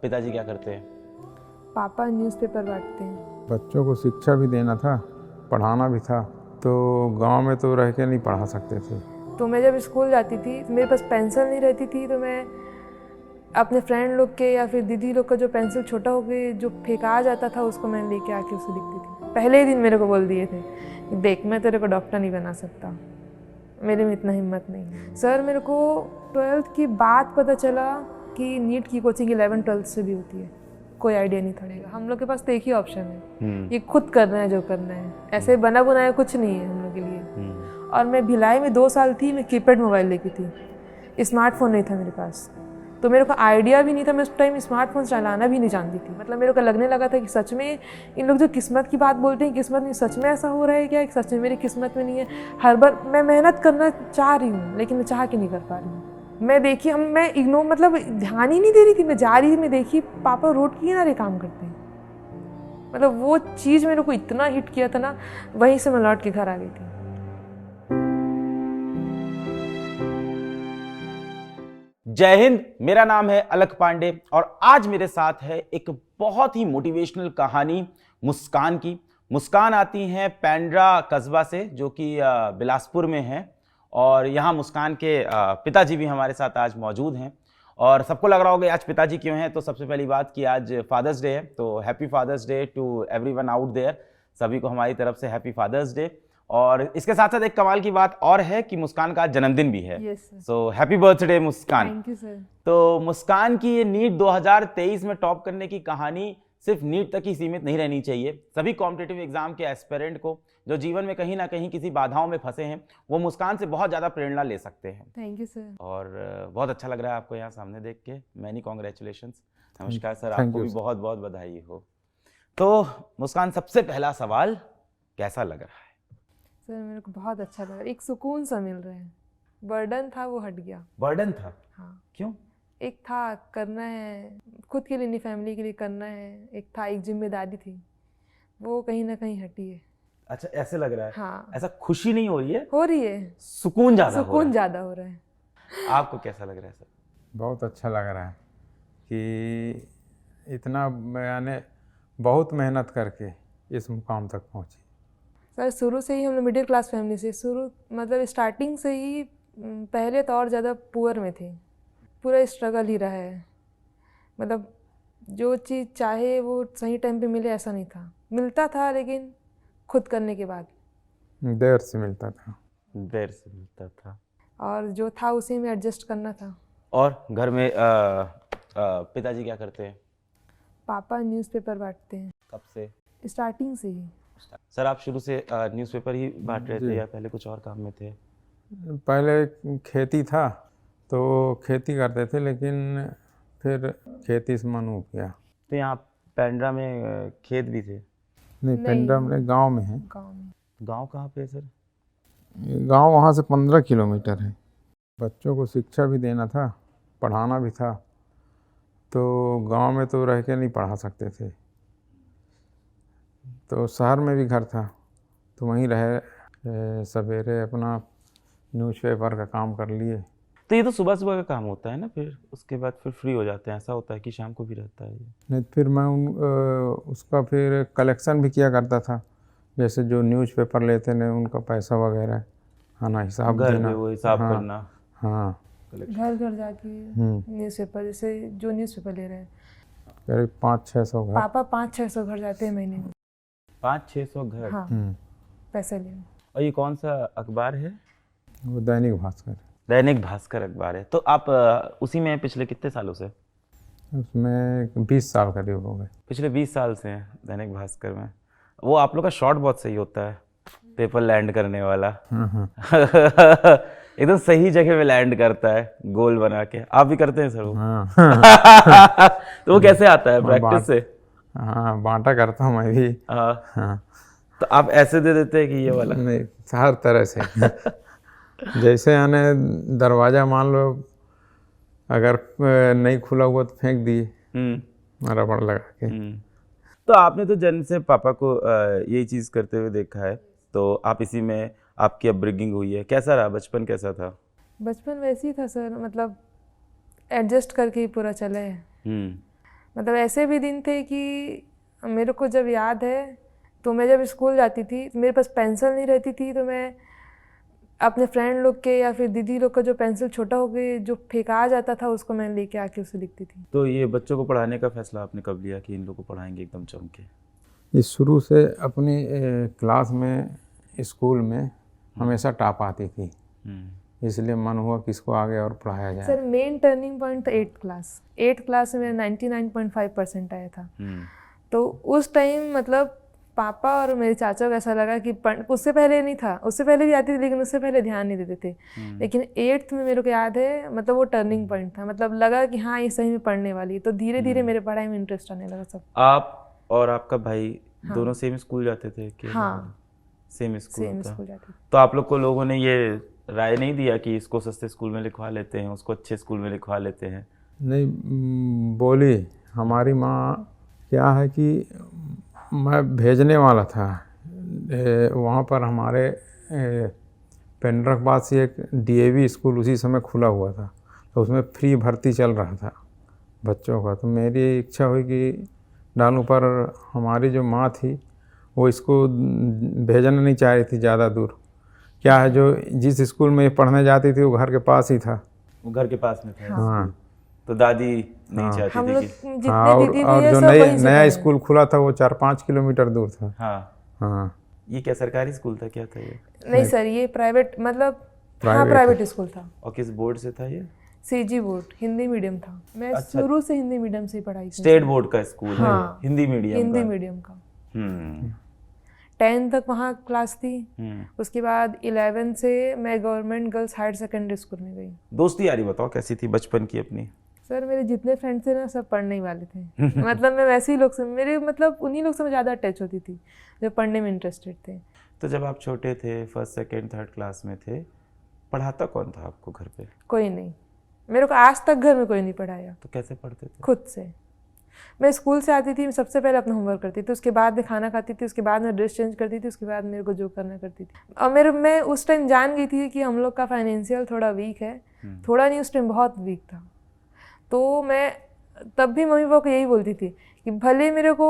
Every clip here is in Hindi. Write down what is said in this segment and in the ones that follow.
पिताजी क्या करते हैं? पापा न्यूज़पेपर बांटते हैं। बच्चों को शिक्षा भी देना था, पढ़ाना भी था, तो गांव में तो रह के नहीं पढ़ा सकते थे। तो मैं जब स्कूल जाती थी मेरे पास पेंसिल नहीं रहती थी, तो मैं अपने फ्रेंड लोग के या फिर दीदी लोग का जो पेंसिल छोटा हो गया जो फेंका जाता था उसको मैं लेके आके उसे लिखती थी। पहले ही दिन मेरे को बोल दिए थे, देख मैं तेरे को डॉक्टर नहीं बना सकता, मेरे में इतना हिम्मत नहीं। सर मेरे को 12th की बाद पता चला कि नीट की कोचिंग 11-12 से भी होती है। कोई आइडिया नहीं पड़ेगा। हम लोग के पास तो एक ही ऑप्शन है, ये खुद करना है जो करना है, ऐसे बना बुनाया कुछ नहीं है हम लोग के लिए। और मैं भिलाई में 2 साल थी, मैं कीपैड मोबाइल लेके थी, स्मार्टफोन नहीं था मेरे पास, तो मेरे को आइडिया भी नहीं था। मैं उस टाइम स्मार्टफोन चलाना भी नहीं जानती थी। मतलब मेरे को लगने लगा था कि सच में इन लोग जो किस्मत की बात बोलते हैं, किस्मत नहीं, सच में ऐसा हो रहा है क्या, सच में मेरी किस्मत में नहीं है। हर बार मैं मेहनत करना चाह रही हूँ लेकिन मैं चाह के नहीं कर पा रही हूँ। मैं देखी मैं इग्नोर मतलब ध्यान ही नहीं दे रही थी, मैं जा रही थी, मैं देखी पापा रोड के किनारे काम करते हैं। मतलब वो चीज़ मेरे को इतना हिट किया था ना, वहीं से मैं लौट के घर आ गई थी। जय हिंद, मेरा नाम है अलख पांडे और आज मेरे साथ है एक बहुत ही मोटिवेशनल कहानी मुस्कान की। मुस्कान आती हैं पेंड्रा कस्बा से, जो कि बिलासपुर में है, और यहाँ मुस्कान के पिताजी भी हमारे साथ आज मौजूद हैं। और सबको लग रहा होगा आज पिताजी क्यों हैं, तो सबसे पहली बात कि आज फादर्स डे है, तो happy father's day to everyone out there. सभी को हमारी तरफ से हैप्पी फादर्स डे। और इसके साथ साथ एक कमाल की बात और है कि मुस्कान का जन्मदिन भी है। So happy birthday Muskan. Thank you sir. तो मुस्कान की ये नीट 2023 में टॉप करने की कहानी सिर्फ नीट तक ही सीमित नहीं रहनी चाहिए। सभी कॉम्पिटिटिव एग्जाम के एस्पिरेंट को जो जीवन में कहीं ना कहीं किसी बाधाओं में फंसे हैं, वो मुस्कान से बहुत ज़्यादा प्रेरणा ले सकते हैं। Thank you sir. और बहुत अच्छा लग रहा है आपको यहाँ सामने देख के। Many congratulations. नमस्कार सर, Thank आपको you, भी sir. बहुत बहुत बधाई हो। तो मुस्कान, सबसे पहला सवाल, कैसा लग रहा है? सर मेरे को बहुत अच्छा लगा, एक सुकून सा मिल रहा है। बर्डन था वो हट गया। बर्डन था? हाँ, क्यों? एक था करना है खुद के लिए नहीं, फैमिली के लिए करना है, एक था एक जिम्मेदारी थी, वो कहीं ना कहीं हटी है। अच्छा, ऐसे लग रहा है। हाँ, ऐसा खुशी नहीं हो रही है, हो रही है, सुकून ज्यादा हो रहा सुकून है। ज़्यादा हो रहा है। आपको कैसा लग रहा है सर? बहुत अच्छा लग रहा है कि इतना मैंने बहुत मेहनत करके इस मुकाम तक पहुंची। सर शुरू से ही हम लोग मिडिल क्लास फैमिली से, शुरू मतलब स्टार्टिंग से ही पहले तो और ज़्यादा पुअर में थे। पूरा स्ट्रगल ही रहा है। मतलब जो चीज़ चाहे वो सही टाइम पे मिले ऐसा नहीं था, मिलता था लेकिन खुद करने के बाद। देर से मिलता था। देर से मिलता था। और जो था उसी में एडजस्ट करना था। और घर में पिताजी क्या करते हैं? पापा न्यूज़पेपर बांटते हैं। कब से? स्टार्टिंग से ही। सर आप शुरू से न्यूज़पेपर ही बांट रहे थे जी। या पहले कुछ और काम में थे? पहले खेती था तो खेती करते थे, लेकिन फिर खेती से मन उब गया। तो यहाँ पेंड्रा में खेत भी थे? नहीं, पेंड्रा में गाँव में है। गाँव में। गांव कहाँ पे है सर? गांव वहाँ से 15 किलोमीटर है। बच्चों को शिक्षा भी देना था, पढ़ाना भी था, तो गांव में तो रह के नहीं पढ़ा सकते थे, तो शहर में भी घर था, तो वहीं रहे। सवेरे अपना न्यूज़पेपर का काम कर लिए। तो ये तो सुबह सुबह का काम होता है ना, फिर उसके बाद फिर फ्री हो जाते हैं? ऐसा होता है कि शाम को भी रहता है ये? नहीं, फिर मैं उसका फिर कलेक्शन भी किया करता था। जैसे जो न्यूज़पेपर लेते ने उनका पैसा वगैरह आना, हिसाब घर देना। पे वो हिसाब हाँ, करना। हाँ। घर घर जाके न्यूज़पेपर, जैसे जो न्यूज़पेपर ले रहे हैं करीब 500-600 घर। पापा 500-600 घर जाते हैं महीने में। 500-600 घर? हाँ, पैसे ले। और ये कौन सा अखबार है? वो दैनिक भास्कर। दैनिक भास्कर अखबार है। तो आप उसी में पिछले कितने सालों से? उसमें 20 साल करीब हो गए। पिछले 20 साल से हैं दैनिक भास्कर में। वो आप लोग का शॉट बहुत सही होता है, पेपर लैंड करने वाला। एकदम सही जगह पे लैंड करता है, गोल बना के। आप भी करते हैं सर वो? हाँ। तो वो कैसे आता है? प्रैक्टिस से? हाँ, बांटा करता हूँ मैं भी। हाँ। हाँ। तो आप ऐसे दे देते हैं कि ये वाला? नहीं, हर तरह से। जैसे यानी दरवाजा मान लो अगर नहीं खुला हुआ तो फेंक दिए रबड़ लगा के। तो आपने तो जन्म से पापा को यही चीज़ करते हुए देखा है, तो आप इसी में आपकी अपब्रिंगिंग हुई है। कैसा रहा बचपन, कैसा था? बचपन वैसे ही था सर, मतलब एडजस्ट करके ही पूरा चला है। मतलब ऐसे भी दिन थे कि मेरे को जब याद है तो मैं जब स्कूल जाती थी मेरे पास पेंसिल नहीं रहती थी, तो मैं अपने फ्रेंड लोग के या फिर दीदी लोग का जो पेंसिल छोटा हो गए जो फेंका जाता था उसको मैं लेके आके उसे लिखती थी। तो ये बच्चों को पढ़ाने का फैसला आपने कब लिया कि इन लोगों को पढ़ाएंगे एकदम जम के? ये शुरू से अपनी क्लास में स्कूल में हमेशा टॉप आती थी, इसलिए मन हुआ कि इसको आगे और पढ़ाया जाए। सर मेन टर्निंग पॉइंट था 8th क्लास में मेरा 99.5% आया था। तो उस टाइम मतलब पापा और मेरे चाचा को ऐसा लगा कि उससे पहले नहीं था, उससे पहले भी आती थी लेकिन उससे पहले ध्यान नहीं देते थे। लेकिन 8th में मेरे को याद है मतलब वो टर्निंग पॉइंट था, मतलब लगा कि हाँ ये सही में पढ़ने वाली है। तो धीरे धीरे मेरे पढ़ाई में इंटरेस्ट आने लगा सब। आप और आपका भाई दोनों सेम स्कूल जाते थे कि? हाँ सेम स्कूल सेम था। स्कूल जाती थी। तो आप लोग को लोगों ने ये राय नहीं दिया कि इसको सस्ते स्कूल में लिखवा लेते हैं, उसको अच्छे स्कूल में लिखवा लेते हैं? नहीं, बोली हमारी माँ क्या है कि मैं भेजने वाला था वहाँ पर हमारे पेंड्रकबाद से एक DAV स्कूल उसी समय खुला हुआ था, तो उसमें फ्री भर्ती चल रहा था बच्चों का। तो मेरी इच्छा हुई कि डालूं, पर हमारी जो माँ थी वो इसको भेजना नहीं चाह रही थी ज़्यादा दूर। क्या है, जो जिस स्कूल में पढ़ने जाती थी वो घर के पास ही था। वो घर के पास में था। हाँ। तो दादी नहीं चाहती हम थी लोग कि? जितने हाँ, दीदी और भैया जो सब वहीं से नया पढ़े। स्कूल खुला था वो 4-5 किलोमीटर दूर था। हाँ। हाँ, ये क्या सरकारी स्कूल था, क्या था ये? नहीं सर ये प्राइवेट, मतलब हाँ प्राइवेट प्राइवेट स्कूल था। और किस बोर्ड से था ये? CG बोर्ड हिंदी मीडियम था। मैं अच्छा। शुरू से हिंदी मीडियम से ही पढ़ाई की। स्टेट बोर्ड का स्कूल है? हाँ। हिंदी मीडियम हिंदी का? मीडियम का। 10th तक वहाँ क्लास थी। उसके बाद 11 से मैं government girls higher secondary school में गई। दोस्ती यारी बताओ कैसी थी बचपन की अपनी? सर मेरे जितने फ्रेंड्स थे ना सब पढ़ने ही वाले थे। मतलब मैं वैसे ही लोग से मेरे मतलब उन्हीं लोग से मैं ज़्यादा अटैच होती थी जो पढ़ने में इंटरेस्टेड थे। तो जब आप छोटे थे, 1st, 2nd, 3rd क्लास में थे, पढ़ाता कौन था आपको घर पे? कोई नहीं, मेरे को आज तक घर में कोई नहीं पढ़ाया। तो कैसे पढ़ते थे? खुद से। मैं स्कूल से आती थी, सबसे पहले अपना होमवर्क करती थी, उसके बाद मैं खाना खाती थी, उसके बाद मैं ड्रेस चेंज करती थी, उसके बाद मेरे को जो करना करती थी। और मैं उस टाइम जान गई थी कि हम लोग का फाइनेंशियल थोड़ा वीक है। थोड़ा नहीं, उस टाइम बहुत वीक था। तो मैं तब भी मम्मी पापा को यही बोलती थी कि भले मेरे को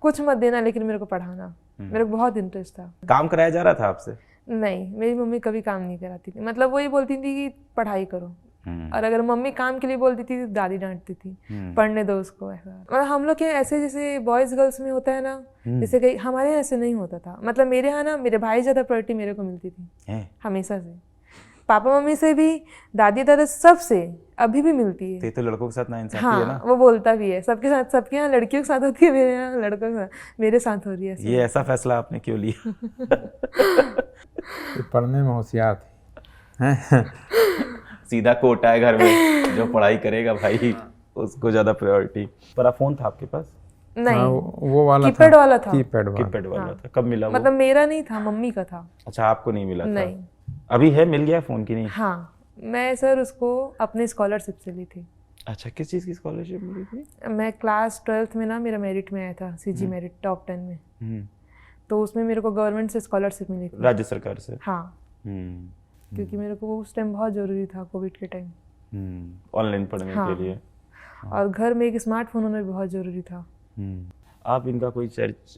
कुछ मत देना लेकिन मेरे को पढ़ाना। मेरे को बहुत इंटरेस्ट था। काम कराया जा रहा था आपसे? नहीं, मेरी मम्मी कभी काम नहीं कराती थी। मतलब वही बोलती थी कि पढ़ाई करो। और अगर मम्मी काम के लिए बोलती थी तो दादी डांटती थी, पढ़ने दो उसको। ऐसा मतलब हम लोग के यहाँ ऐसे जैसे बॉयज़ गर्ल्स में होता है ना, जैसे कहीं हमारे यहाँ ऐसे नहीं होता था। मतलब मेरे यहाँ ना मेरे भाई ज़्यादा प्रायोरिटी मेरे को मिलती थी हमेशा से। पापा मम्मी से भी, दादी दादा सब से अभी भी मिलती है। तो लड़कों के साथ ना इंसाफी हाँ, है ना? वो बोलता भी है सबके साथ। सबके यहाँ लड़कियों के साथ होती है, मेरे यहाँ लड़कों के साथ, मेरे साथ हो रही है। ये ऐसा फैसला आपने क्यों लिया? पढ़ने में होशियार थी। सीधा कोटा है घर में, जो पढ़ाई करेगा भाई उसको ज्यादा प्रायोरिटी। पर फोन था आपके पास? नहीं, वो वाला कीपैड वाला था। कीपैड वाला था। कब मिला वो? मतलब मेरा नहीं था, मम्मी का था। अच्छा, आपको नहीं मिला था? नहीं। अभी है, मिल गया फोन की नहीं? हाँ, मैं सर उसको अपने स्कॉलरशिप से ली थी। अच्छा, किस चीज़ की स्कॉलरशिप मिली थी? मैं क्लास 12th में ना मेरा मेरिट में आया था, CG मेरिट टॉप 10 में। तो उसमें मेरे को गवर्नमेंट से स्कॉलरशिप मिली थी, राज्य सरकार से? हाँ। क्योंकि मेरे को उस टाइम बहुत ज़रूरी था, कोविड के टाइम, ऑनलाइन पढ़ने के लिए। और घर में एक स्मार्टफोन होना भी बहुत ज़रूरी था। आप इनका कोई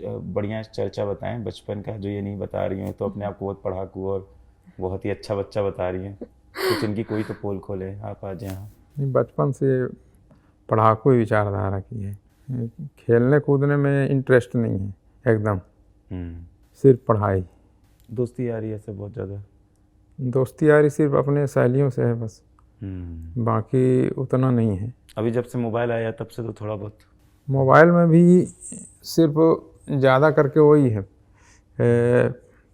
बढ़िया चर्चा बताएं बचपन का, जो ये नहीं बता रही हैं। तो अपने आप को बहुत पढ़ाकू और बहुत ही अच्छा बच्चा बता रही हैं, कुछ इनकी कोई तो पोल खोले। आप आज यहाँ बचपन से पढ़ाकू विचारधारा की है, खेलने कूदने में इंटरेस्ट नहीं है एकदम, सिर्फ पढ़ाई। दोस्ती यारी ऐसे बहुत ज़्यादा? दोस्ती यारी सिर्फ अपने सहेलियों से है बस, बाकी उतना नहीं है। अभी जब से मोबाइल आया तब से तो थोड़ा बहुत। मोबाइल में भी सिर्फ ज़्यादा करके वही है,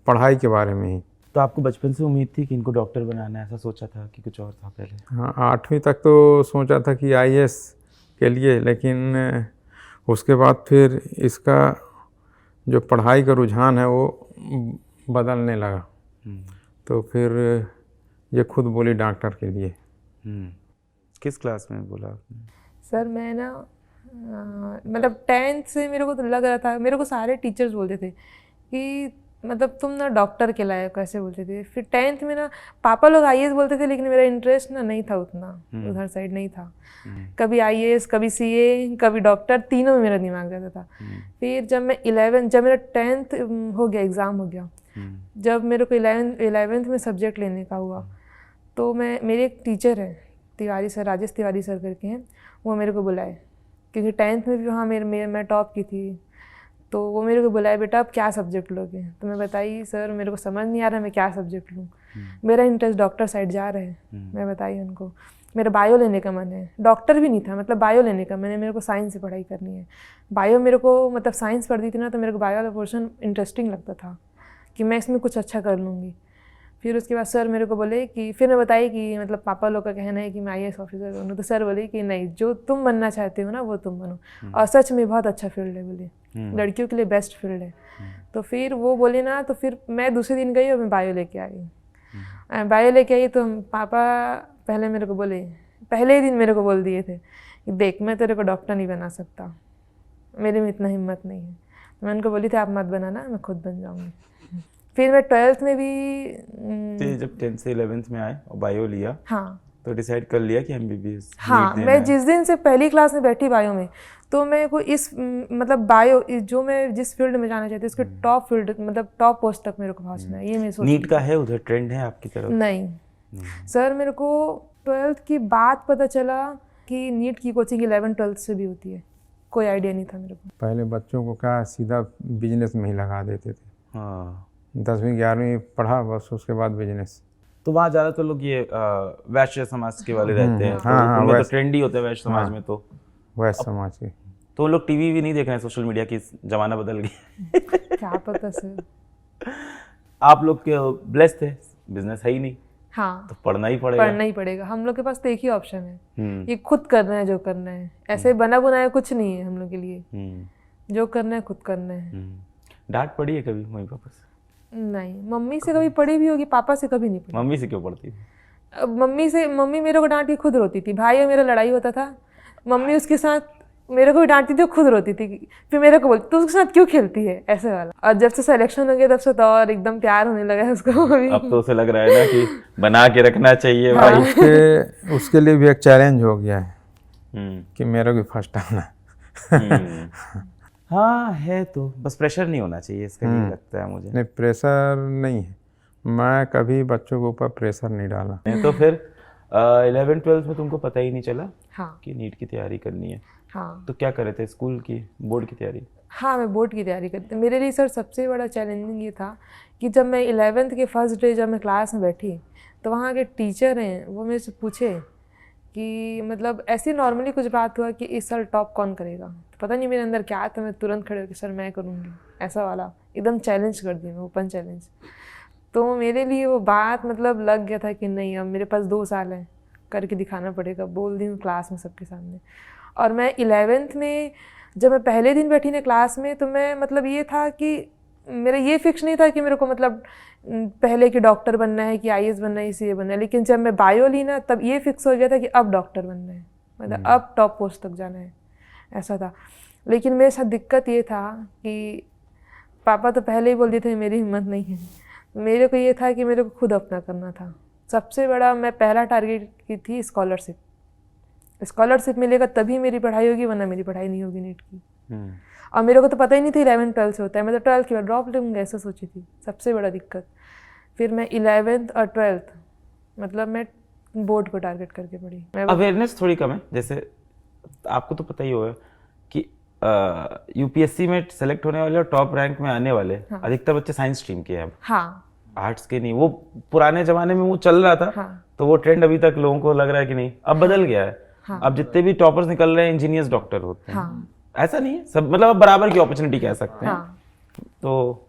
पढ़ाई के बारे में ही। तो आपको बचपन से उम्मीद थी कि इनको डॉक्टर बनाना है, ऐसा सोचा था कि कुछ और था पहले? हाँ, 8वीं तक तो सोचा था कि IAS के लिए, लेकिन उसके बाद फिर इसका जो पढ़ाई का रुझान है वो बदलने लगा। तो फिर ये खुद बोली डॉक्टर के लिए। किस क्लास में बोला आपने? सर मैं ना मतलब 10th से मेरे को तो लग रहा था, मेरे को सारे टीचर्स बोलते थे कि मतलब तुम ना डॉक्टर के लायक ऐसे बोलते थे। फिर 10th में ना पापा लोग आईएएस बोलते थे, लेकिन मेरा इंटरेस्ट ना नहीं था उतना, उधर साइड नहीं था। कभी आईएएस, कभी सीए, कभी डॉक्टर, तीनों में मेरा दिमाग रहता था। फिर जब मेरा 10th हो गया, एग्ज़ाम हो गया, जब मेरे को 11th में सब्जेक्ट लेने का हुआ, तो मेरे एक टीचर है तिवारी सर, राजेश तिवारी सर करके हैं, वो मेरे को बुलाए, क्योंकि 10th में भी वहाँ मैं टॉप की थी। तो वो मेरे को बुलाए, बेटा आप क्या सब्जेक्ट लोगे? तो मैं बताई सर मेरे को समझ नहीं आ रहा मैं क्या सब्जेक्ट लूँ, मेरा इंटरेस्ट डॉक्टर साइड जा रहा है। मैं बताई उनको मेरा बायो लेने का मन है, डॉक्टर भी नहीं था, मतलब बायो लेने का मन है, मेरे को साइंस से पढ़ाई करनी है। बायो मेरे को मतलब साइंस पढ़ती थी ना, तो मेरे को बायो वाला पोर्शन इंटरेस्टिंग लगता था कि मैं इसमें कुछ अच्छा कर लूँगी। फिर उसके बाद सर मेरे को बोले कि, फिर मैं बताई कि मतलब पापा लोग का कहना है कि मैं आईएएस ऑफिसर बनूँ, तो सर बोले कि नहीं, जो तुम बनना चाहते हो ना वो तुम बनो, और सच में बहुत अच्छा फील्ड है, बोले लड़कियों के लिए बेस्ट फील्ड है। तो फिर वो बोले ना, तो फिर मैं दूसरे दिन गई और मैं बायो लेके आई। बायो लेके आई तो पापा पहले मेरे को बोले, पहले ही दिन मेरे को बोल दिए थे कि देख मैं तेरे को डॉक्टर नहीं बना सकता, मेरे में इतना हिम्मत नहीं है। तो मैं उनको बोली थी आप मत बनाना, मैं खुद बन जाऊँगी। फिर मैं 12th में भी तो जब 10th से 11th में आए और बायो लिया, हाँ तो डिसाइड कर लिया कि एमबीबीएस हाँ, मैं जिस दिन से पहली क्लास में बैठी बायो में, तो मेरे को इस मतलब बायो जो मैं जिस फील्ड में जाना चाहती हूँ उसके टॉप फील्ड, मतलब टॉप पोस्ट तक मेरे को पहुँचना है, ये मैं सोच। नीट का है उधर ट्रेंड है आपकी तरफ? नहीं सर, मेरे को 12th की बाद पता चला कि नीट की कोचिंग 11th-12th से भी होती है, कोई आइडिया नहीं था मेरे को। पहले बच्चों को क्या सीधा बिजनेस में ही लगा देते थे। हाँ, 10वीं 11वीं पढ़ा बस, उसके बाद बिजनेस। तो वहाँ ज़्यादातर लोग ये वैश्य समाज के वाले रहते हैं, तो हाँ, उनमें तो वैश्य। ट्रेंड ही होता है वैश्य समाज में। तो वैश्य समाज के तो वो लोग टीवी भी नहीं देख रहे हैं, सोशल मीडिया की जमाना बदल गया। क्या पता सर। आप लोग के ब्लेस्ड थे, बिजनेस है ही नहीं, हाँ तो पढ़ना ही पड़ेगा। पढ़ना ही पड़ेगा, हम लोग के पास तो एक ही ऑप्शन है, हम्म, ये खुद करना है जो करना है, ऐसे बना बुनाया कुछ नहीं है हम लोग के लिए, जो करना है खुद करना है। डांट पड़ी है कभी मम्मी पापा से? नहीं, मम्मी से कभी पढ़ी भी होगी, पापा से कभी नहीं पढ़ी। मम्मी से क्यों पढ़ती थी? अब मम्मी मेरे को डांट के खुद रोती थी, भाई और मेरा लड़ाई होता था, मम्मी उसके साथ मेरे को भी डांटती थी, खुद रोती थी, फिर मेरे को बोलती तू उसके साथ क्यों खेलती है, ऐसे वाला। और जब से सिलेक्शन हो गया तब से तो और एकदम प्यार होने लगा है उसको अभी। अब तो उसे लग रहा है ना कि बना के रखना चाहिए भाई। उसके लिए भी एक चैलेंज हो गया है हम्म, कि मेरा भी फर्स्ट आना है। हाँ है, तो बस प्रेशर नहीं होना चाहिए इसका, ये लगता है मुझे। नहीं, प्रेशर नहीं है, मैं कभी बच्चों के ऊपर प्रेशर नहीं डाला। तो फिर 11th-12th में तुमको पता ही नहीं चला हाँ कि नीट की तैयारी करनी है, हाँ तो क्या करे थे? स्कूल की बोर्ड की तैयारी? हाँ, मैं बोर्ड की तैयारी करती थी। मेरे लिए सर सबसे बड़ा चैलेंजिंग ये था कि जब मैं 11th के फर्स्ट डे जब मैं क्लास में बैठी, तो वहाँ के टीचर हैं वो मेरे से पूछे कि मतलब ऐसे नॉर्मली कुछ बात हुआ कि इस साल टॉप कौन करेगा, तो पता नहीं मेरे अंदर क्या था, मैं तुरंत खड़े होकर सर मैं करूँगी, ऐसा वाला एकदम चैलेंज कर दिया मैं, ओपन चैलेंज। तो मेरे लिए वो बात मतलब लग गया था कि नहीं, अब मेरे पास 2 साल है, करके दिखाना पड़ेगा, बोल दी हूँ क्लास में सबके सामने। और मैं 11th में जब मैं पहले दिन बैठी ना क्लास में, तो मैं मतलब ये था कि मेरा ये फिक्स नहीं था कि मेरे को मतलब पहले कि डॉक्टर बनना है कि आईएएस बनना है, सीए बनना है, लेकिन जब मैं बायो ली ना तब ये फिक्स हो गया था कि अब डॉक्टर बनना है, मतलब अब टॉप पोस्ट तक जाना है, ऐसा था। लेकिन मेरे साथ दिक्कत ये था कि पापा तो पहले ही बोल दिए थे मेरी हिम्मत नहीं है, मेरे को ये था कि मेरे को खुद अपना करना था। सबसे बड़ा मैं पहला टारगेट की थी स्कॉलरशिप, स्कॉलरशिप मिलेगा तभी मेरी पढ़ाई होगी, वरना मेरी पढ़ाई नहीं होगी नीट की। और मेरे को तो पता ही नहीं था 11th-12th से होता है, मैं तो 12th के बाद ड्रॉप लूँगी ऐसा सोची थी, सबसे बड़ा दिक्कत। फिर मैं 11th और 12th मतलब मैं बोर्ड को टारगेट करके पढ़ी। अवेयरनेस थोड़ी कम है, जैसे आपको तो पता ही होगा कि यूपीएससी में सेलेक्ट होने वाले और टॉप रैंक में आने वाले अधिकतर बच्चे साइंस स्ट्रीम के हैं अब, हाँ आर्ट्स के नहीं। वो पुराने जमाने में वो चल रहा था, हाँ तो वो ट्रेंड अभी तक लोगों को लग रहा है कि नहीं, अब बदल गया है। हाँ। अब जितने भी टॉपर्स निकल रहे हैं इंजीनियर्स डॉक्टर होते हैं, हाँ ऐसा नहीं है सब, मतलब अब बराबर की अपॉर्चुनिटी कह सकते हैं। हाँ। तो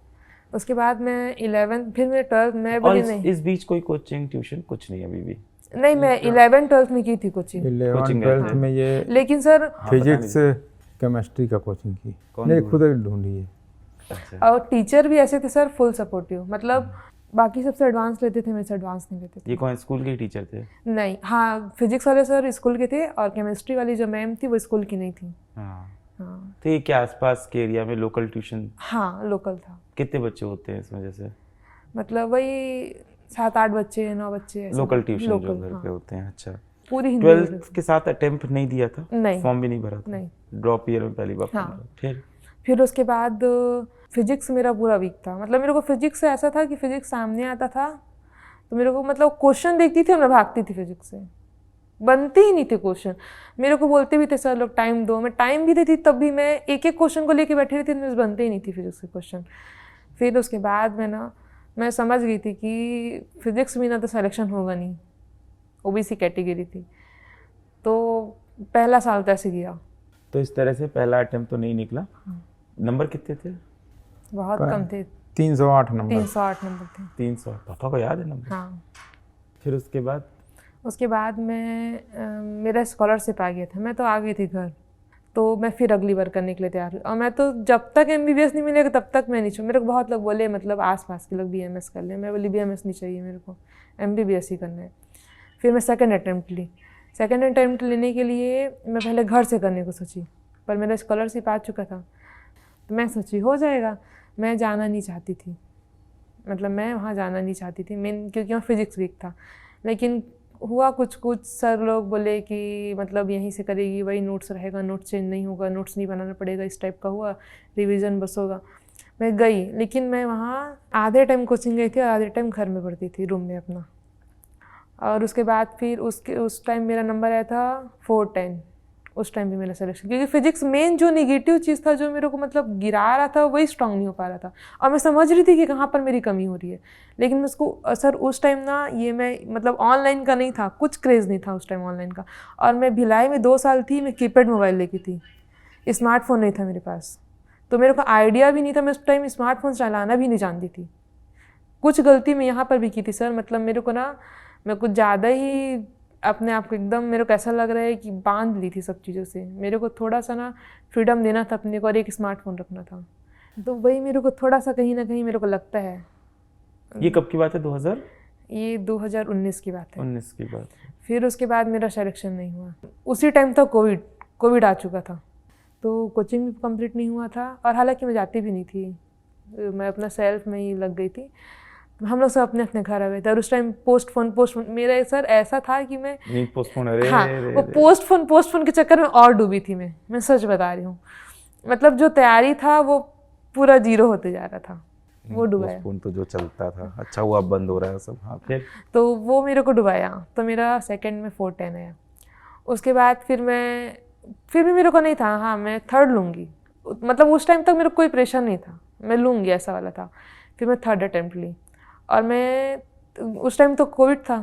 उसके बाद मैं 11th फिर मैं 12th में और बोली नहीं इस बीच कोई कोचिंग ट्यूशन कुछ नहीं अभी भी? नहीं, मैं 11th-12th में की थी कोचिंग, 11th-12th में ये लेकिन सर फिजिक्स केमिस्ट्री का कोचिंग की, नहीं खुद ढूंढी है। अच्छा, और टीचर भी ऐसे थे सर फुल सपोर्टिव, मतलब बाकी सबसे एडवांस लेते थे, मेरे से एडवांस नहीं लेते थे। ये कौन स्कूल के टीचर थे? नहीं, हाँ फिजिक्स वाले सर स्कूल के थे और केमिस्ट्री वाली जो मैम थी वो स्कूल की नहीं थी। हाँ, हाँ तो ये क्या आसपास के एरिया में लोकल ट्यूशन? हाँ लोकल था। कितने बच्चे होते हैं इसमें जैसे? मतलब वही 7-8 बच्चे 9 बच्चे ऐसे। लोकल ट्यूशन जो लोकल, घर हाँ। पे होते हैं। अच्छा, पूरी हिंदी मीडियम 12th के साथ अटेम्प्ट नहीं दिया था? नहीं। फॉर्म भी नहीं भरा था? नहीं। ड्रॉप ईयर में पहली बार हाँ। फॉर्म भरा। फिर उसके बाद फिजिक्स मेरा पूरा वीक था। मतलब मेरे को फिजिक्स से ऐसा था कि फिजिक्स सामने आता था तो मेरे को मतलब क्वेश्चन देखती थी और मैं भागती थी फिजिक्स से, बनते ही नहीं थे क्वेश्चन। मेरे को बोलते भी थे सर लोग टाइम दो, मैं टाइम भी देती तब भी मैं एक एक क्वेश्चन को लेके बैठी रहती थी, मेरे से बनते ही नहीं थी फिजिक्स के क्वेश्चन। फिर उसके बाद मैं समझ गई थी कि फिजिक्स में ना तो सिलेक्शन होगा नहीं, ओबीसी कैटेगरी थी। तो पहला साल तो ऐसे गया। तो इस तरह से पहला अटेम्प्ट तो नहीं निकला। नंबर कितने थे? बहुत कम थे, 308 नंबर। 308 नंबर थे। 300? पापा को याद है नंबर? हाँ। फिर उसके बाद मैं मेरा स्कॉलरशिप आ गया था, मैं तो आ गई थी घर। तो मैं फिर अगली बार करने के लिए तैयार हुई और मैं तो जब तक MBBS नहीं मिलेगा तब तक मैं नहीं छोड़। मेरे को बहुत लोग बोले मतलब आसपास के लोग BMS कर ले, मैं बोली BMS नहीं चाहिए मेरे को, MBBS ही करना है। फिर मैं सेकंड अटैम्प्ट ली। सेकंड अटैम्प्ट लेने के लिए मैं पहले घर से करने को सोची, पर मेरा स्कॉलरशिप आ चुका था तो मैं सोची हो जाएगा। मैं जाना नहीं चाहती थी, मतलब मैं वहाँ जाना नहीं चाहती थी मेन, क्योंकि वहाँ फिजिक्स वीक था। लेकिन हुआ कुछ सर लोग बोले कि मतलब यहीं से करेगी, वही नोट्स रहेगा, नोट्स चेंज नहीं होगा, नोट्स नहीं बनाना पड़ेगा, इस टाइप का हुआ, रिवीजन बस होगा। मैं गई, लेकिन मैं वहाँ आधे टाइम कोचिंग गई थी और आधे टाइम घर में पढ़ती थी रूम में अपना। और उसके बाद फिर उस टाइम मेरा नंबर आया था 410। उस टाइम भी मेरा सिलेक्शन, क्योंकि फिजिक्स मेन जो निगेटिव चीज़ था जो मेरे को मतलब गिरा रहा था वही स्ट्रांग नहीं हो पा रहा था। और मैं समझ रही थी कि कहाँ पर मेरी कमी हो रही है, लेकिन उसको सर उस टाइम ना ये मैं मतलब ऑनलाइन का नहीं था, कुछ क्रेज़ नहीं था उस टाइम ऑनलाइन का। और मैं भिलाई में 2 साल थी, मैं कीपैड मोबाइल लेके थी, स्मार्टफोन नहीं था मेरे पास, तो मेरे को आइडिया भी नहीं था। मैं उस टाइम स्मार्टफोन चलाना भी नहीं जानती थी। कुछ गलती मैं यहाँ पर भी की थी सर, मतलब मेरे को ना मैं कुछ ज़्यादा ही अपने आप को एकदम, मेरे को ऐसा लग रहा है कि बांध ली थी सब चीज़ों से। मेरे को थोड़ा सा ना फ्रीडम देना था अपने को और एक स्मार्टफोन रखना था, तो वही मेरे को थोड़ा सा कहीं ना कहीं मेरे को लगता है। ये कब की बात है? 2000? ये 2019 की बात है। 19 की बात है। फिर उसके बाद मेरा सिलेक्शन नहीं हुआ। उसी टाइम था कोविड आ चुका था, तो कोचिंग भी कंप्लीट नहीं हुआ था। और हालांकि मैं जाती भी नहीं थी, मैं अपना सेल्फ में ही लग गई थी। हम लोग सब अपने अपने घर आ गए थे और उस टाइम पोस्टफोन मेरा सर ऐसा था कि मैं नहीं पोस्टपोन, अरे हाँ वो पोस्टफोन के चक्कर में और डूबी थी मैं सच बता रही हूँ। मतलब जो तैयारी था वो पूरा जीरो होते जा रहा था, वो डुबाया। पोस्टपोन तो जो चलता था, अच्छा हुआ बंद हो रहा है सब। हाँ फिर? तो वो मेरे को डुबाया, तो मेरा सेकंड में 410 आया। उसके बाद फिर भी मेरे को नहीं था, हाँ मैं थर्ड लूँगी, मतलब उस टाइम तक मेरे को कोई प्रेशर नहीं था, मैं लूँगी ऐसा वाला था। फिर मैं थर्ड अटैम्प्ट ली और मैं उस टाइम तो कोविड था,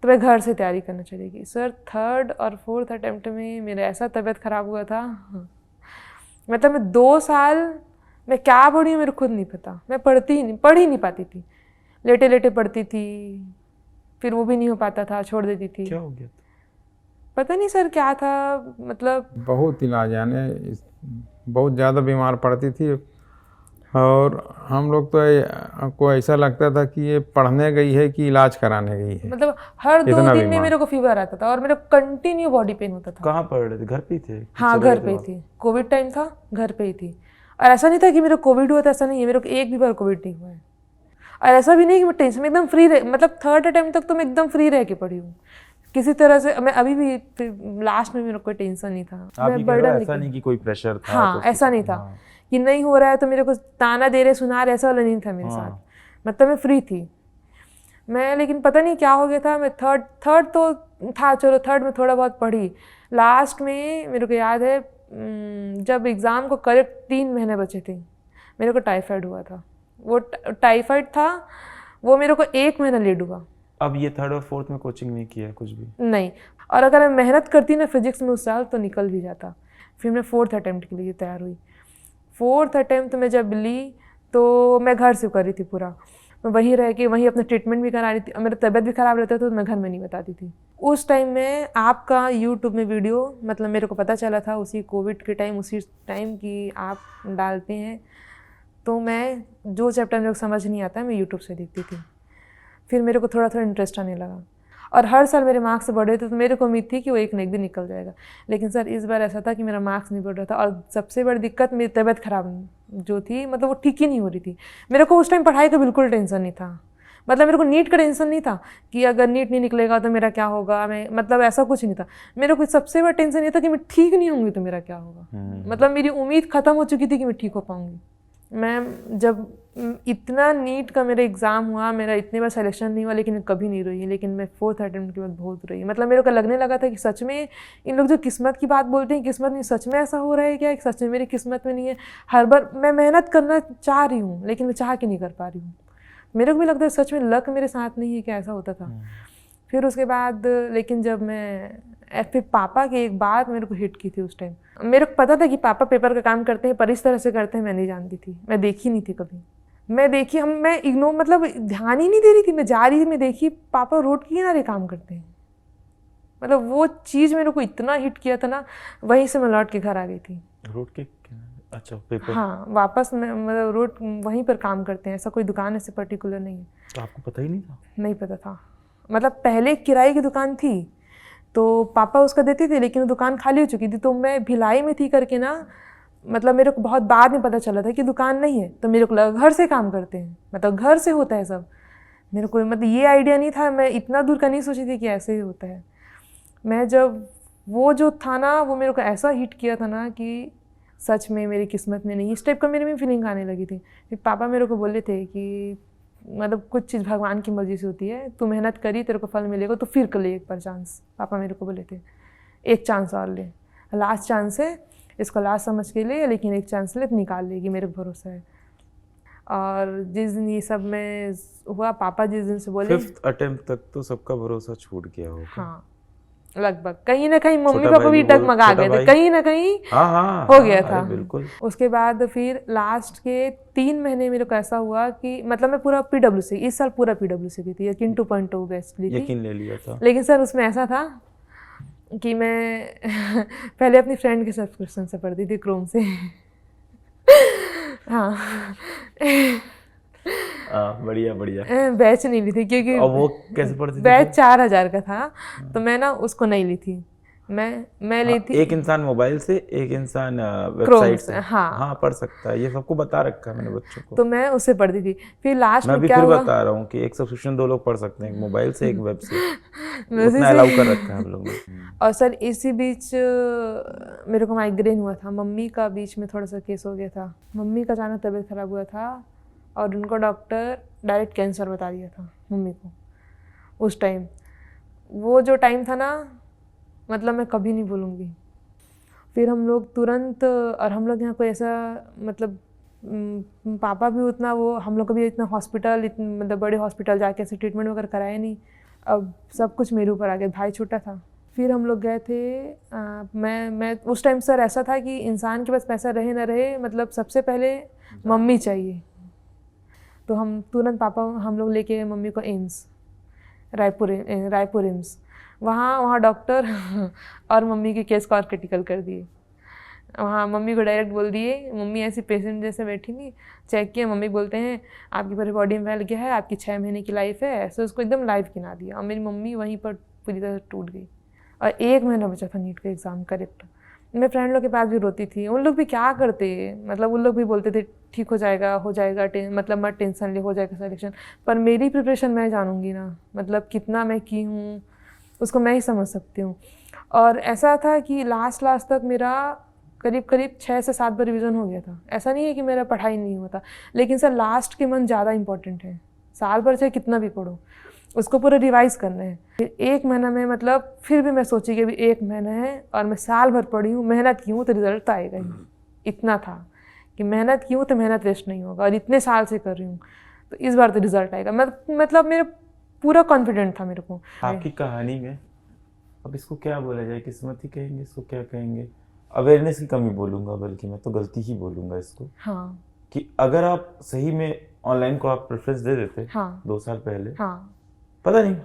तो मैं घर से तैयारी करना चली गई सर। थर्ड और फोर्थ अटैम्प्ट में मेरा ऐसा तबीयत ख़राब हुआ था, मतलब मैं 2 साल मैं क्या पढ़ी मेरे खुद नहीं पता। मैं पढ़ ही नहीं पाती थी, लेटे लेटे पढ़ती थी, फिर वो भी नहीं हो पाता था, छोड़ देती थी। क्या हो गया था? पता नहीं सर क्या था, मतलब बहुत इलाज, यानी बहुत ज़्यादा बीमार पड़ती थी। और हम लोग तो को ऐसा लगता था कि ये पढ़ने गई है कि इलाज कराने गई है। मतलब हर 2 इतना दिन में बीमार। मेरे को फीवर आता था और मेरा कंटिन्यू बॉडी पेन होता था। कहाँ पढ़ रहे थे? घर पे ही थे? हाँ चले घर गए थे पे ही वहाँ? थी, कोविड टाइम था, घर पे ही थी। और ऐसा नहीं था कि मेरा कोविड हुआ था, ऐसा नहीं है, मेरे को एक भी बार कोविड नहीं हुआ है। और ऐसा भी नहीं कि मैं टेंशन में एकदम फ्री रह, मतलब थर्ड अटैम्प्ट तक तो मैं एकदम फ्री रह के पढ़ी हूँ किसी तरह से। मैं अभी भी लास्ट में मेरे को कोई टेंशन नहीं था। आप मैं ये कह रहे हो burden ऐसा लेके- नहीं कि कोई प्रेशर था? हाँ तो ऐसा नहीं था कि नहीं हो रहा है तो मेरे को ताना दे रहे सुना रहे, ऐसा वाला नहीं था मेरे साथ। मतलब मैं फ्री थी मैं, लेकिन पता नहीं क्या हो गया था। मैं थर्ड तो था, चलो थर्ड में थोड़ा बहुत पढ़ी। लास्ट में मेरे को याद है जब एग्ज़ाम को करेक्ट 3 महीने बचे थे, मेरे को टाइफाइड हुआ था। वो टाइफाइड था, वो मेरे को 1 महीना लेट हुआ। अब ये थर्ड और फोर्थ में कोचिंग नहीं किया है कुछ भी? नहीं, और अगर मैं मेहनत करती ना फिजिक्स में उस साल तो निकल भी जाता। फिर मैं फोर्थ अटैम्प्ट के लिए तैयार हुई। फोर्थ अटैम्प्ट में जब ली तो मैं घर से कर रही थी पूरा, मैं वहीं रह के वहीं अपना ट्रीटमेंट भी करा रही थी। मेरा तबीयत भी ख़राब रहता था तो मैं घर में नहीं बताती थी। उस टाइम में आपका यूट्यूब में वीडियो, मतलब मेरे को पता चला था उसी कोविड के टाइम, उसी टाइम कि आप डालते हैं, तो मैं जो चैप्टर मेरे को समझ नहीं आता मैं यूट्यूब से देखती थी। फिर मेरे को थोड़ा थोड़ा इंटरेस्ट आने लगा और हर साल मेरे मार्क्स बढ़े थे, तो मेरे को उम्मीद थी कि वो एक न एक दिन निकल जाएगा। लेकिन सर इस बार ऐसा था कि मेरा मार्क्स नहीं बढ़ रहा था, और सबसे बड़ी दिक्कत मेरी तबीयत खराब जो थी, मतलब वो ठीक ही नहीं हो रही थी। मेरे को उस टाइम पढ़ाई का बिल्कुल टेंशन नहीं था, मतलब मेरे को नीट का टेंशन नहीं था कि अगर नीट नहीं निकलेगा तो मेरा क्या होगा, मैं मतलब ऐसा कुछ नहीं था। मेरे को सबसे बड़ा टेंशन ये था कि मैं ठीक नहीं होंगी तो मेरा क्या होगा। मतलब मेरी उम्मीद ख़त्म हो चुकी थी कि मैं ठीक हो पाऊँगी। मैं जब इतना नीट का मेरा एग्ज़ाम हुआ, मेरा इतने बार सिलेक्शन नहीं हुआ, लेकिन मैं कभी नहीं रोई। लेकिन मैं 4th अटेम्प्ट के बाद बहुत रोई। मतलब मेरे को लगने लगा था कि सच में इन लोग जो किस्मत की बात बोलते हैं, किस्मत नहीं, सच में ऐसा हो रहा है क्या, सच में मेरी किस्मत में नहीं है। हर बार मैं मेहनत करना चाह रही हूँ, लेकिन मैं चाह के नहीं कर पा रही हूँ। मेरे को भी लगता है सच में लक मेरे साथ नहीं है, क्या ऐसा होता था। फिर उसके बाद लेकिन जब मैं फिर पापा की एक बात मेरे को हिट की थी उस टाइम। मेरे को पता था कि पापा पेपर का काम करते हैं, पर इस तरह से करते हैं मैं नहीं जानती थी, मैं देखी नहीं थी कभी। मैं इग्नोर, मतलब ध्यान ही नहीं दे रही थी। मैं जा रही थी, मैं देखी पापा रोड के किनारे काम करते हैं। मतलब वो चीज़ मेरे को इतना हिट किया था ना, वहीं से मैं लौट के घर आ गई थी। रोड के अच्छा पेपर? हाँ, वापस मैं मतलब रोड वहीं पर काम करते हैं, ऐसा कोई दुकान ऐसे पर्टिकुलर नहीं है। तो आपको पता ही नहीं था? नहीं पता था। मतलब पहले किराए की दुकान थी तो पापा उसका देते थे, लेकिन वो दुकान खाली हो चुकी थी। तो मैं भिलाई में थी करके ना, मतलब मेरे को बहुत बाद में पता चला था कि दुकान नहीं है। तो मेरे को लगा घर से काम करते हैं, मतलब घर से होता है सब। मेरे को मतलब ये आइडिया नहीं था, मैं इतना दूर का नहीं सोची थी कि ऐसे ही होता है। मैं जब वो जो था ना, वो मेरे को ऐसा हिट किया था ना कि सच में मेरी किस्मत में नहीं, इस टाइप का मेरे में फीलिंग आने लगी थी। फिर पापा मेरे को बोले थे कि मतलब कुछ चीज़ भगवान की मर्जी से होती है, तू मेहनत करी, तेरे को फल मिलेगा, तो फिर कर ले एक बार चांस। पापा मेरे को बोले थे एक चांस और ले, लास्ट चांस है, इसको लास्ट समझ के ले, लेकिन एक चांस ले, निकाल लेगी, मेरे को भरोसा है। और जिस दिन ये सब में हुआ, पापा जिस दिन से बोले 5th अटेम्प्ट तक तो सबका भरोसा छूट गया होगा। हाँ, लगभग कहीं ना कहीं मम्मी पापा भी डगमगा गए थे, कहीं ना कहीं हाँ, हो गया था। बिल्कुल। उसके बाद फिर लास्ट के 3 महीने मेरे को ऐसा हुआ कि मतलब मैं पूरा PWC, इस साल पूरा PWC की थी, यकीन 2.2 बेस्ट ली थी, यकीन ले लिया था। लेकिन सर उसमें ऐसा था कि मैं पहले अपनी फ्रेंड के सब्सक्रिप्शन से पढ़ती थी, क्रोम से। हाँ। बढ़िया बढ़िया। बैच नहीं ली थी क्योंकि और वो कैसे पढ़ती थी? बैच 4000 का था, तो मैं ना उसको नहीं ली थी। मैं ली थी एक इंसान मोबाइल से, एक इंसान वेबसाइट से। हाँ पढ़ सकता है, ये सबको बता रखा है मैंने बच्चों को। तो मैं उससे पढ़ती थी। फिर लास्ट मैं में भी क्या फिर हुआ, बता रहा हूँ कि एक सब्सक्रिप्शन 2 लोग पढ़ सकते हैं, एक मोबाइल से, एक वेब से। उतना अलाउ कर रखा है हम लोग ने। और सर इसी बीच मेरे को माइग्रेन हुआ था, मम्मी का बीच में थोड़ा सा केस हो गया था। मम्मी का अचानक तबीयत खराब हुआ था और उनको डॉक्टर डायरेक्ट कैंसर बता दिया था मम्मी को। उस टाइम वो जो टाइम था ना, मतलब मैं कभी नहीं भूलूंगी। फिर हम लोग तुरंत, और हम लोग यहाँ कोई ऐसा मतलब पापा भी उतना, वो हम लोग कभी इतना हॉस्पिटल, मतलब बड़े हॉस्पिटल जाके ऐसे ट्रीटमेंट वगैरह कराया नहीं। अब सब कुछ मेरे ऊपर आ गया, भाई छोटा था। फिर हम लोग गए थे, मैं उस टाइम सर ऐसा था कि इंसान के पास पैसा रहे ना रहे, मतलब सबसे पहले मम्मी चाहिए। तो हम तुरंत हम लोग लेके मम्मी को एम्स, रायपुर एम्स, वहाँ डॉक्टर और मम्मी के केस को और क्रिटिकल कर दिए। वहाँ मम्मी को डायरेक्ट बोल दिए, मम्मी ऐसी पेशेंट जैसे बैठी थी, चेक किया, मम्मी बोलते हैं आपकी पूरी बॉडी में फैल गया है, आपकी 6 महीने की लाइफ है, ऐसे उसको एकदम लाइव गिना दिया। और मेरी मम्मी वहीं पर पूरी तरह टूट गई। और 1 महीना बचा था नीट का एग्ज़ाम करेक्ट। मैं फ्रेंड लोग के पास भी रोती थी, उन लोग भी क्या करते, मतलब उन लोग भी बोलते थे ठीक हो जाएगा मतलब मत टेंशन ले, हो जाएगा सिलेक्शन। पर मेरी प्रिपरेशन मैं जानूँगी ना, मतलब कितना मैं की हूँ उसको मैं ही समझ सकती हूँ। और ऐसा था कि लास्ट तक मेरा करीब 6 से 7 बार रिवीजन हो गया था। ऐसा नहीं है कि मेरा पढ़ाई नहीं हुआ था, लेकिन सर लास्ट के मंथ ज़्यादा इंपॉर्टेंट है। साल भर चाहे कितना भी पढ़ो, उसको पूरा रिवाइज करना है। फिर 1 महीना में, मतलब फिर भी मैं सोची कि अभी 1 महीना है और मैं साल भर पढ़ी हूँ, मेहनत की हूँ तो रिजल्ट तो आएगा ही। इतना था कि मेहनत की हूँ तो मेहनत वेस्ट नहीं होगा, और इतने साल से कर रही हूँ तो इस बार तो रिजल्ट आएगा। मतलब मेरे पूरा कॉन्फिडेंट था मेरे को। आपकी कहानी में अब इसको क्या बोला जाए, किस्मत ही कहेंगे, इसको क्या कहेंगे, अवेयरनेस की कमी बोलूँगा, बल्कि मैं तो गलती ही बोलूँगा इसको। हाँ, कि अगर आप सही में ऑनलाइन को आप प्रेफरेंस दे देते 2 साल पहले, हाँ, पता नहीं,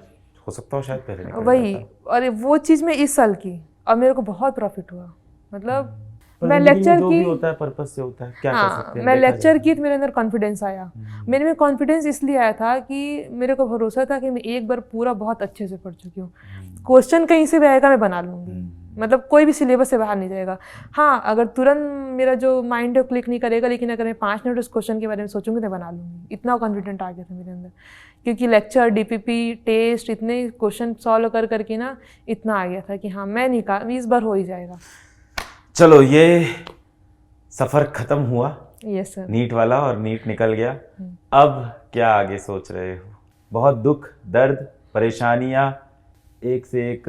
हो सकता हो शायद पहले निकल वही। जाता। और वो चीज़ मैं इस साल की, और मेरे को बहुत प्रॉफिट हुआ। मतलब पर मैं जिंदगी में लेक्चर जो भी की होता है पर्पस से होता है, क्या कर हाँ सकते हैं, मैं देखा लेक्चर जाए। की तो मेरे अंदर कॉन्फिडेंस आया। मेरे में कॉन्फिडेंस इसलिए आया था कि मेरे को भरोसा था कि मैं एक बार पूरा बहुत अच्छे से पढ़ चुकी हूँ। क्वेश्चन कहीं से भी आएगा मैं बना लूँगी, मतलब कोई भी सिलेबस से बाहर नहीं जाएगा। हाँ अगर तुरंत मेरा जो माइंड है क्लिक नहीं करेगा, लेकिन अगर मैं 5 मिनट उस क्वेश्चन के बारे में सोचूंगी तो बना लूँगी। इतना कॉन्फिडेंट आ गया था मेरे अंदर, क्योंकि लेक्चर, डीपीपी, टेस्ट, इतने क्वेश्चन सॉल्व कर करके ना इतना आ गया था कि हाँ मैं इस बार हो ही जाएगा। चलो ये सफर खत्म हुआ यस सर। नीट वाला, और नीट निकल गया। अब क्या आगे सोच रहे हो? बहुत दुख, दर्द, परेशानियां, एक से एक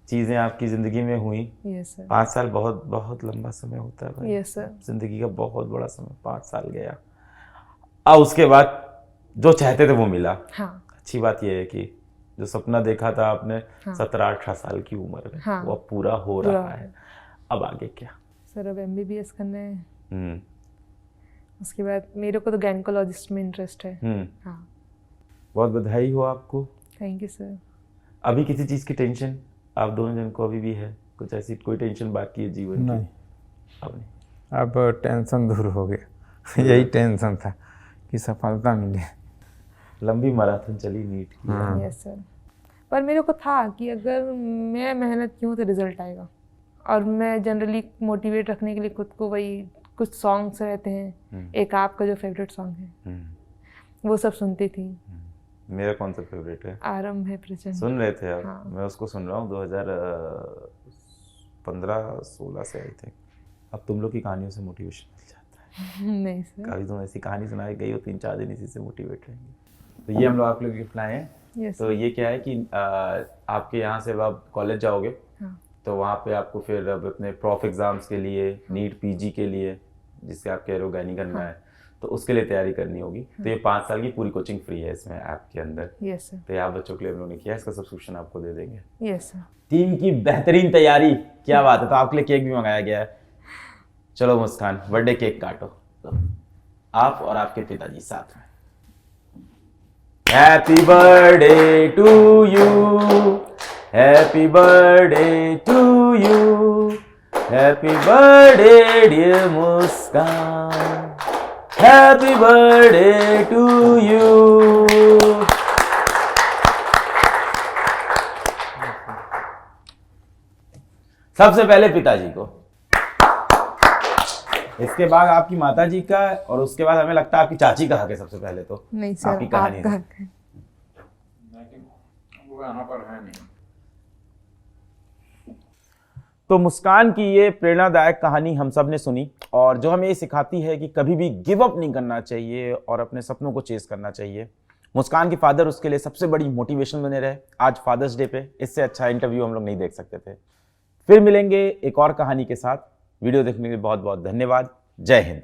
चीजें आपकी जिंदगी में हुई। Yes sir. 5 साल बहुत बहुत लंबा समय होता है भाई। Yes sir. जिंदगी का बहुत बड़ा समय, 5 साल गया। अब उसके बाद जो चाहते थे वो मिला। हाँ अच्छी बात यह है कि जो सपना देखा था आपने हाँ। 17-18 साल की उम्र में, हाँ। वो अब पूरा हो पूरा रहा है। अब आगे क्या? सर अब MBBS करना है। हम्म उसके बाद मेरे को तो गायनेकोलॉजिस्ट में इंटरेस्ट है। हम्म हाँ बहुत बधाई हो आपको। Thank you sir. अभी किसी चीज की टेंशन आप दोनों जन को अभी भी है? कुछ ऐसी कोई टेंशन बाकी है जीवन की? नहीं, अब नहीं। अब टेंशन दूर हो गया। यही टेंशन था कि सफलता मिले। लंबी मैराथन चली नीट की। Yes sir. पर मेरे को था कि अगर मैं मेहनत की हूँ तो रिजल्ट आएगा, और मैं जनरली मोटिवेट रखने के लिए खुद को वही कुछ सॉन्ग्स रहते हैं। एक आपका जो फेवरेट सॉन्ग है वो सब सुनती थी। मेरा कौन सा फेवरेट है? आरंभ है प्रचंड। सुन रहे थे आप? हाँ। मैं उसको सुन रहा हूँ 2015-16 से आई थिंक। अब तुम लोग की कहानियों से मोटिवेशन मिल जाता है। नहीं सर। कभी तुम ऐसी कहानी सुनाई गई हो 3-4 दिन इसी से मोटिवेट रहेंगे। तो ये हम लोग आप लोग गिफ्ट लाए हैं। यस तो ये क्या है कि आपके यहाँ से अब आप कॉलेज जाओगे, हाँ तो वहाँ पे आपको फिर अब अपने प्रॉफ एग्जाम्स के लिए, नीट पीजी के लिए, जिससे आप कह रहे हो गायनी करना है, तो उसके लिए तैयारी करनी होगी। तो ये 5 साल की पूरी कोचिंग फ्री है इसमें ऐप के अंदर। Yes sir. तो ये आप बच्चों के लिए हम लोगों ने किया, इसका सब्सक्रिप्शन आपको दे देंगे। Yes sir. टीम की बेहतरीन तैयारी, क्या बात है। तो आपके लिए केक भी मंगाया गया है। चलो मुस्कान, बर्थडे केक काटो, तो आप और आपके पिताजी साथ में। Happy birthday to you, happy birthday to you, happy birthday dear Muskan, happy birthday to you. सबसे पहले पिताजी को, इसके बाद आपकी माताजी का, और उसके बाद हमें लगता है आपकी चाची का हक है सबसे पहले। तो नहीं सर, आपकी कहानी आपका है। हक है। वो यहाँ पर है नहीं। तो मुस्कान की ये प्रेरणादायक कहानी हम सब ने सुनी, और जो हमें ये सिखाती है कि कभी भी गिव अप नहीं करना चाहिए और अपने सपनों को चेस करना चाहिए। मुस्कान के फादर उसके लिए सबसे बड़ी मोटिवेशन बने रहे। आज फादर्स डे पे इससे अच्छा इंटरव्यू हम लोग नहीं देख सकते थे। फिर मिलेंगे एक और कहानी के साथ। वीडियो देखने के लिए बहुत बहुत धन्यवाद। जय हिंद।